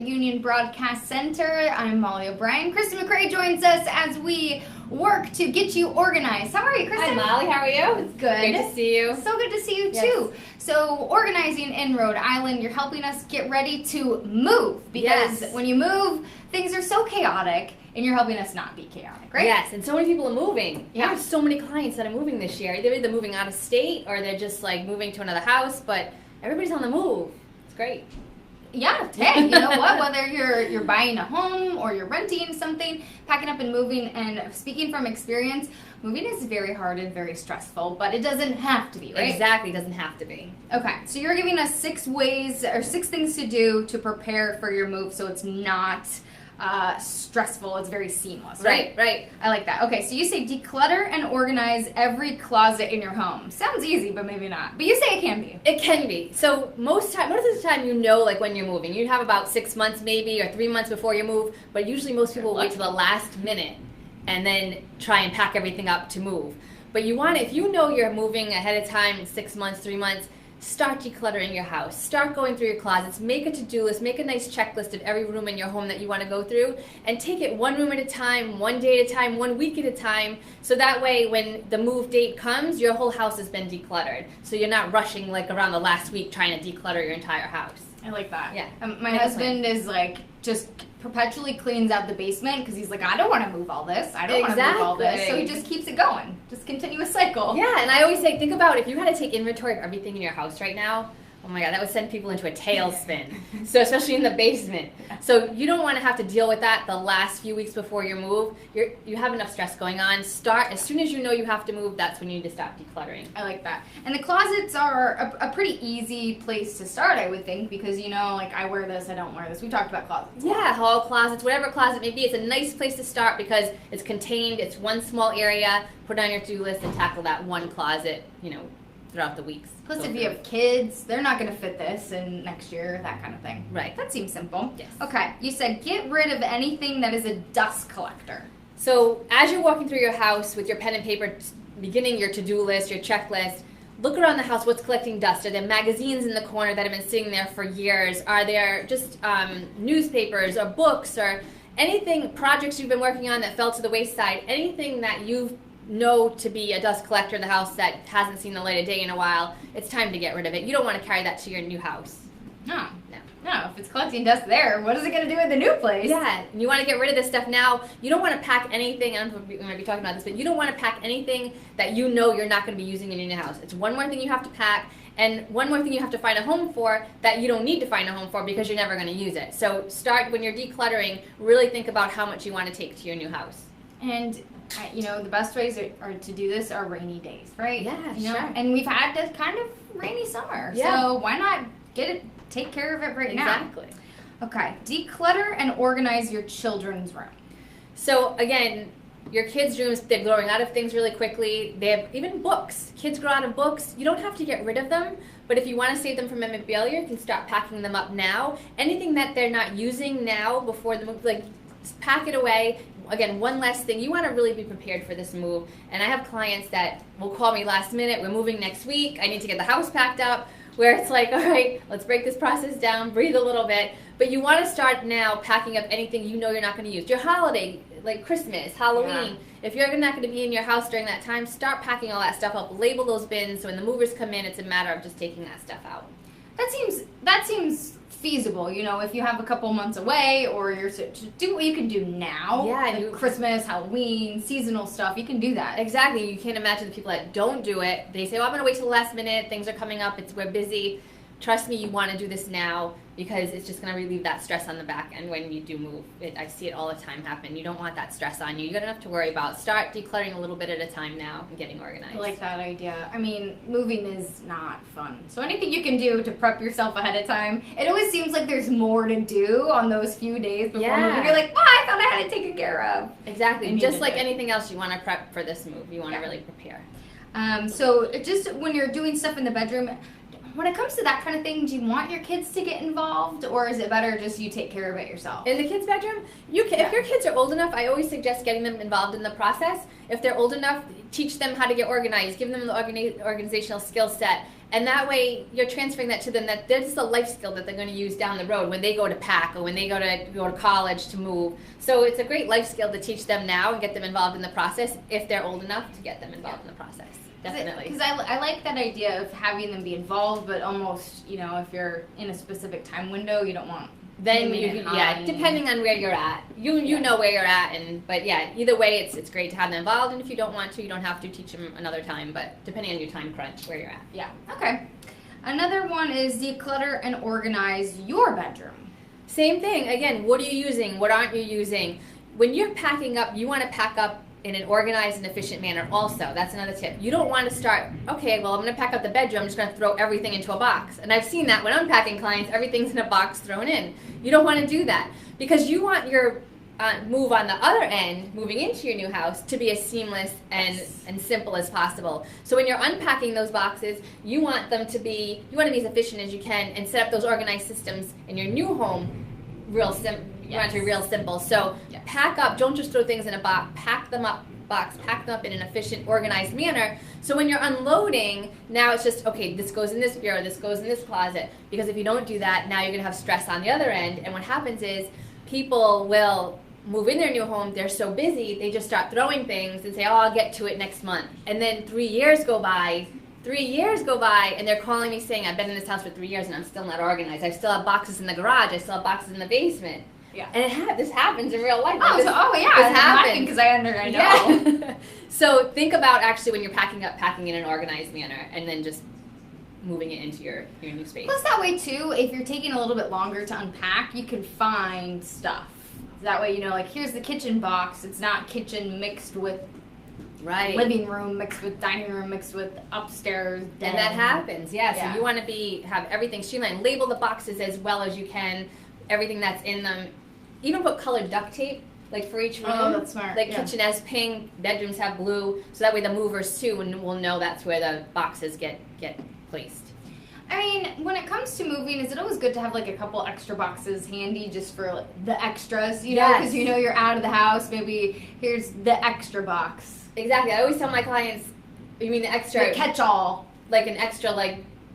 Union Broadcast Center. I'm Molly O'Brien. Kristin MacRae joins us as we work to get you organized. How are you, Kristin? Hi, Molly. How are you? It's good. Great to see you. So good to see you, Yes. too. So, organizing in Rhode Island, you're helping us get ready to move. Because Yes. when you move, things are so chaotic, and you're helping us not be chaotic, right? Yes, and so many people are moving. Yeah. I have so many clients that are moving this year. They're either moving out of state or they're just like moving to another house, but everybody's on the move. It's great. Yeah, hey, you know what? Whether you're buying a home or you're renting something, packing up and moving, and speaking from experience, moving is very hard and very stressful, but it doesn't have to be, right? Exactly, doesn't have to be. Okay, so you're giving us 6 things to do to prepare for your move so it's not stressful, it's very seamless, right? Right. I like that. Okay, so you say declutter and organize every closet in your home. Sounds easy, but maybe not. But you say it can be. It can be. So most of the time you know like when you're moving. You have about 6 months maybe or 3 months before you move, but usually most people wait till the last minute and then try and pack everything up to move. But you want to, if you know you're moving ahead of time, 6 months, 3 months, start decluttering your house. Start going through your closets. Make a to-do list. Make a nice checklist of every room in your home that you want to go through, and take it one room at a time, one day at a time, 1 week at a time, so that way when the move date comes, your whole house has been decluttered. So you're not rushing like around the last week trying to declutter your entire house. I like that. Yeah. My husband is like, just perpetually cleans out the basement because he's like, I don't want to move all this. I don't want to move all this. So he just keeps it going. Just continuous cycle. Yeah, and I always say, think about if you had to take inventory of everything in your house right now, oh my God, that would send people into a tailspin. So especially in the basement. So you don't want to have to deal with that the last few weeks before you move. You have enough stress going on. Start, as soon as you know you have to move, that's when you need to stop decluttering. I like that. And the closets are a pretty easy place to start, I would think, because, you know, like, I wear this, I don't wear this. We talked about closets. Yeah, hall closets, whatever closet may be, it's a nice place to start because it's contained, it's one small area. Put it on your to-do list and tackle that one closet, throughout the weeks. Plus, if you have kids, they're not going to fit this in next year, that kind of thing. Right. That seems simple. Yes. Okay, you said get rid of anything that is a dust collector. So as you're walking through your house with your pen and paper, beginning your to-do list, your checklist, look around the house, what's collecting dust? Are there magazines in the corner that have been sitting there for years? Are there just newspapers or books or anything, projects you've been working on that fell to the wayside, anything that you know to be a dust collector in the house that hasn't seen the light of day in a while, it's time to get rid of it. You don't want to carry that to your new house. No, if it's collecting dust there, what is it going to do with the new place? Yeah, and you want to get rid of this stuff now. You don't want to pack anything, I don't know if we might be talking about this, but you don't want to pack anything that you know you're not going to be using in your new house. It's one more thing you have to pack, and one more thing you have to find a home for that you don't need to find a home for because you're never going to use it. So start, when you're decluttering, really think about how much you want to take to your new house. And the best ways are to do this are rainy days, right? Yeah, sure. And we've had this kind of rainy summer, so why not take care of it right now? Exactly. Okay, declutter and organize your children's room. So again, your kids' rooms, they're growing out of things really quickly. They have even books. Kids grow out of books. You don't have to get rid of them, but if you want to save them from memorabilia, you can start packing them up now. Anything that they're not using now before the move, like, pack it away. Again, one last thing, you want to really be prepared for this move. And I have clients that will call me last minute, we're moving next week, I need to get the house packed up, where it's like, all right, let's break this process down, breathe a little bit. But you want to start now packing up anything you know you're not going to use. Your holiday, like Christmas, Halloween, if you're not going to be in your house during that time, start packing all that stuff up, label those bins, so when the movers come in, it's a matter of just taking that stuff out. That seems feasible, if you have a couple months away, or you're to do what you can do now. Yeah, like Christmas, Halloween, seasonal stuff, you can do that. Exactly. You can't imagine the people that don't do it. They say, well, I'm going to wait till the last minute, things are coming up, we're busy. Trust me, you want to do this now because it's just going to relieve that stress on the back end when you do move. I see it all the time happen. You don't want that stress on you. You got enough to worry about. Start decluttering a little bit at a time now and getting organized. I like that idea. I mean, moving is not fun. So anything you can do to prep yourself ahead of time. It always seems like there's more to do on those few days before moving. You're like, I thought I had it taken care of. Exactly. Just like anything else, you want to prep for this move. You want to really prepare. So just when you're doing stuff in the bedroom, when it comes to that kind of thing, do you want your kids to get involved, or is it better just you take care of it yourself? In the kids' bedroom, if your kids are old enough, I always suggest getting them involved in the process. If they're old enough, teach them how to get organized, give them the organizational skill set, and that way you're transferring that to them. That this is a life skill that they're going to use down the road when they go to pack or when they go to college to move. So it's a great life skill to teach them now and get them involved in the process if they're old enough to get them involved in the process. Definitely. Because I like that idea of having them be involved, but almost, if you're in a specific time window, you don't want. Then depending on where you're at, you know where you're at, but either way, it's great to have them involved. And if you don't want to, you don't have to teach them another time. But depending on your time crunch, where you're at. Yeah. Okay. Another one is declutter and organize your bedroom. Same thing. Again, what are you using? What aren't you using? When you're packing up, you want to pack up in an organized and efficient manner also. That's another tip. You don't want to start, okay, well, I'm going to pack up the bedroom. I'm just going to throw everything into a box. And I've seen that when I'm packing clients, everything's in a box thrown in. You don't want to do that because you want your move on the other end, moving into your new house, to be as seamless and simple as possible. So when you're unpacking those boxes, you want to be as efficient as you can and set up those organized systems in your new home real simple. You want it to be real simple. So pack up, don't just throw things in a box, pack them up in an efficient, organized manner. So when you're unloading, now it's just, okay, this goes in this bureau, this goes in this closet. Because if you don't do that, now you're going to have stress on the other end. And what happens is people will move in their new home, they're so busy, they just start throwing things and say, oh, I'll get to it next month. And then 3 years go by, and they're calling me saying, I've been in this house for 3 years and I'm still not organized. I still have boxes in the garage, I still have boxes in the basement. Yeah, and this happens in real life. This happens because I know. Yeah. So think about actually when you're packing in an organized manner, and then just moving it into your new space. Plus, that way too, if you're taking a little bit longer to unpack, you can find stuff. That way, here's the kitchen box. It's not kitchen mixed with living room, mixed with dining room, mixed with upstairs. Den. And that happens. Yeah. So you want to have everything streamlined. Label the boxes as well as you can. Everything that's in them. Even put colored duct tape, for each room. Oh, that's smart. Kitchen has pink, bedrooms have blue, so that way the movers too will know that's where the boxes get placed. I mean, when it comes to moving, is it always good to have a couple extra boxes handy just for the extras, because you're out of the house, maybe here's the extra box. Exactly. I always tell my clients, you mean the extra... The catch-all. Like an extra,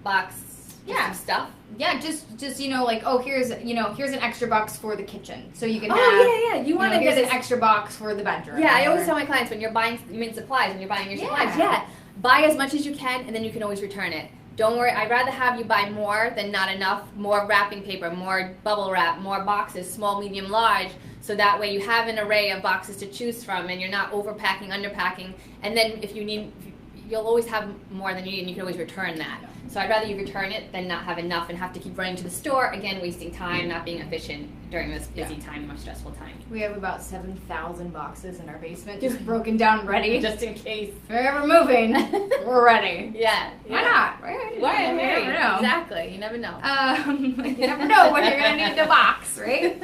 box of stuff? Yeah, just here's an extra box for the kitchen, so you can have. Oh yeah. You want to get an extra box for the bedroom. Yeah, I always tell my clients when you're buying, supplies, when you're buying your supplies. Yeah, buy as much as you can, and then you can always return it. Don't worry. I'd rather have you buy more than not enough. More wrapping paper, more bubble wrap, more boxes, small, medium, large. So that way you have an array of boxes to choose from, and you're not overpacking, underpacking. And then if you need, you'll always have more than you need, and you can always return that. So I'd rather you return it than not have enough and have to keep running to the store, again, wasting time, not being efficient during this busy time, much stressful time. We have about 7,000 boxes in our basement, just broken down, ready. Just in case. If we're ever moving, we're ready. Yeah. Why not? Right? You never know. Exactly. You never know. You never know when you're going to need the box, right?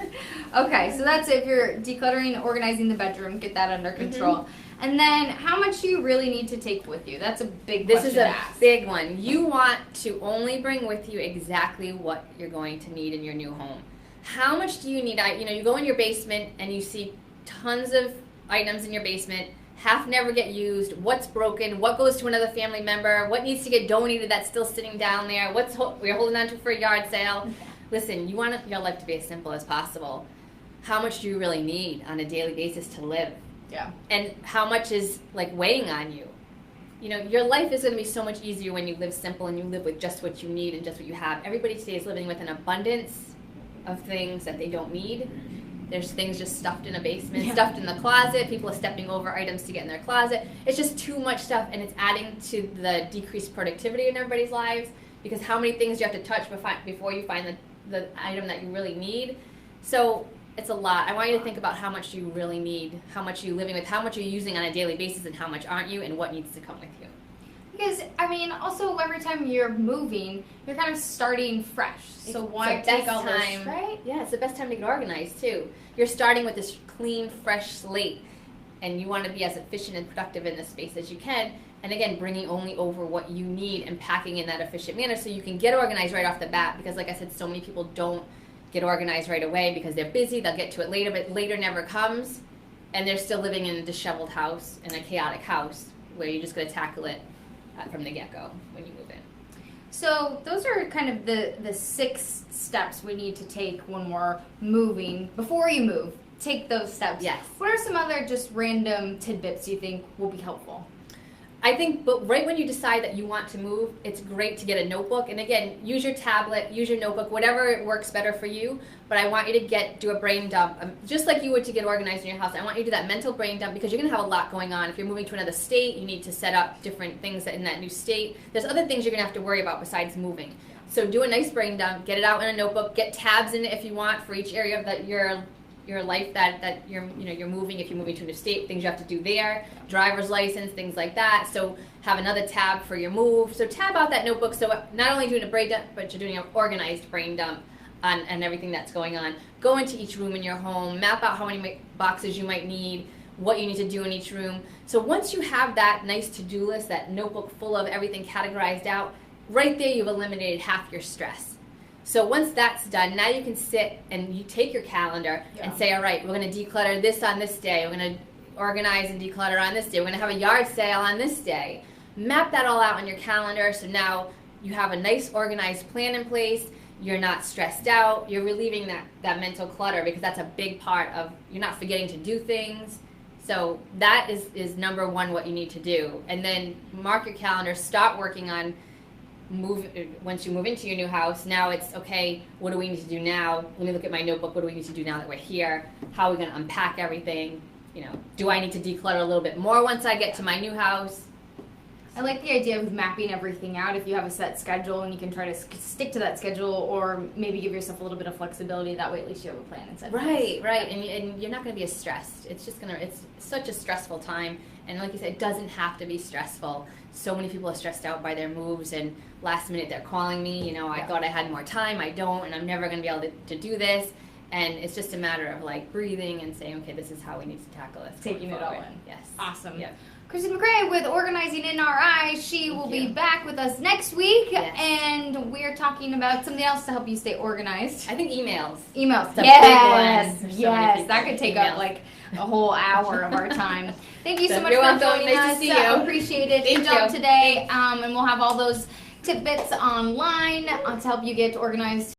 Okay, so that's it. If you're decluttering, organizing the bedroom, get that under control. Mm-hmm. And then, how much do you really need to take with you? That's a big question to ask. This is a big one. You want to only bring with you exactly what you're going to need in your new home. How much do you need? You go in your basement and you see tons of items in your basement. Half never get used. What's broken? What goes to another family member? What needs to get donated that's still sitting down there? What's we're holding on to for a yard sale? Listen, you want your life to be as simple as possible. How much do you really need on a daily basis to live? Yeah. And how much is weighing on you? Your life is going to be so much easier when you live simple and you live with just what you need and just what you have. Everybody today is living with an abundance of things that they don't need. There's things just stuffed in a basement, stuffed in the closet. People are stepping over items to get in their closet. It's just too much stuff, and it's adding to the decreased productivity in everybody's lives, because how many things do you have to touch before you find the item that you really need? So it's a lot. I want you to think about how much you really need, how much you're living with, how much you're using on a daily basis, and how much aren't you, and what needs to come with you. Because, also every time you're moving, you're kind of starting fresh. So why take all this, right? Yeah, it's the best time to get organized, too. You're starting with this clean, fresh slate, and you want to be as efficient and productive in this space as you can. And again, bringing only over what you need and packing in that efficient manner so you can get organized right off the bat. Because like I said, so many people don't get organized right away because they're busy. They'll get to it later, but later never comes. And they're still living in a disheveled house, in a chaotic house, where you're just going to tackle it from the get-go when you move in. So those are kind of the 6 steps we need to take when we're moving. Before you move, take those steps. Yes. What are some other just random tidbits you think will be helpful? I think, but right when you decide that you want to move, it's great to get a notebook. And again, use your tablet, use your notebook, whatever works better for you. But I want you to do a brain dump, just like you would to get organized in your house. I want you to do that mental brain dump because you're going to have a lot going on. If you're moving to another state, you need to set up different things in that new state. There's other things you're going to have to worry about besides moving. So do a nice brain dump, get it out in a notebook, get tabs in it if you want for each area of your life that you're moving. If you're moving to a new state, things you have to do there, driver's license, things like that. So have another tab for your move. So tab out that notebook. So not only doing a brain dump, but you're doing an organized brain dump on everything that's going on. Go into each room in your home, map out how many boxes you might need, what you need to do in each room. So once you have that nice to-do list, that notebook full of everything categorized out, right there you've eliminated half your stress. So once that's done, now you can sit and you take your calendar and say, all right, we're going to declutter this on this day. We're going to organize and declutter on this day. We're going to have a yard sale on this day. Map that all out on your calendar so now you have a nice organized plan in place. You're not stressed out. You're relieving that mental clutter because that's a big part of, you're not forgetting to do things. So that is number one, what you need to do. And then mark your calendar, start working on once you move into your new house. Now it's, okay, what do we need to do now? Let me look at my notebook. What do we need to do now that we're here? How are we going to unpack everything? Do I need to declutter a little bit more once I get to my new house? I like the idea of mapping everything out. If you have a set schedule and you can try to stick to that schedule, or maybe give yourself a little bit of flexibility, that way at least you have a plan and set. Right. And you're not going to be as stressed. It's such a stressful time. And like you said, it doesn't have to be stressful. So many people are stressed out by their moves, and last minute they're calling me, I thought I had more time, I don't, and I'm never going to be able to do this. And it's just a matter of like breathing and saying, okay, this is how we need to tackle this. Taking it all in. Yes. Awesome. Yep. Kristin MacRae with Organizing in Our Eyes. She will be back with us next week, and we're talking about something else to help you stay organized. I think emails. Emails. Yes. Yes. That could take up like a whole hour of our time. Thank you so much for joining us. Nice to see you. Appreciate it. Good job today. And we'll have all those tidbits online to help you get organized.